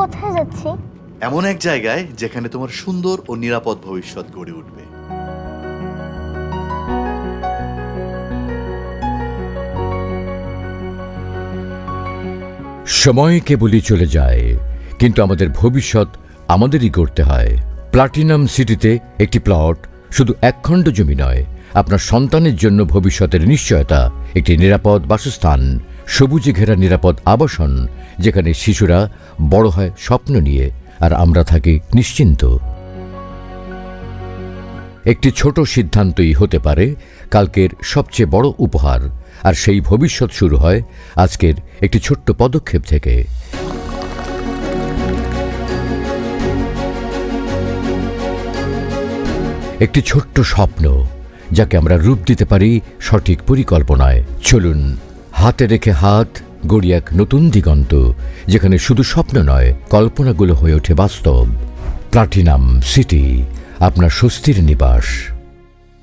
কোথায় যাচ্ছি? এমন এক জায়গায় যেখানে তোমার সুন্দর ও নিরাপদ ভবিষ্যৎ গড়ে উঠবে। সময় কেবলই চলে যায়, কিন্তু আমাদের ভবিষ্যৎ আমাদেরই গড়তে হয়। প্লাটিনাম সিটিতে একটি প্লট শুধু এক খণ্ড জমি নয়, আপনার সন্তানের জন্য ভবিষ্যতের নিশ্চয়তা, একটি নিরাপদ বাসস্থান, সবুজে ঘেরা নিরাপদ আবাসন, যেখানে শিশুরা বড় হয় স্বপ্ন নিয়ে আর আমরা থাকি নিশ্চিন্ত। একটি ছোট সিদ্ধান্তই হতে পারে কালকের সবচেয়ে বড় উপহার, আর সেই ভবিষ্যৎ শুরু হয় আজকের একটি ছোট্ট পদক্ষেপ থেকে। একটি ছোট্ট স্বপ্ন যাকে আমরা রূপ দিতে পারি সঠিক পরিকল্পনায়। চলুন হাতে রেখে হাত গড়ি এক নতুন দিগন্ত, যেখানে শুধু স্বপ্ন নয়, কল্পনাগুলো হয়ে ওঠে বাস্তব। প্লাটিনাম সিটি, আপনার স্বস্তির নিবাস।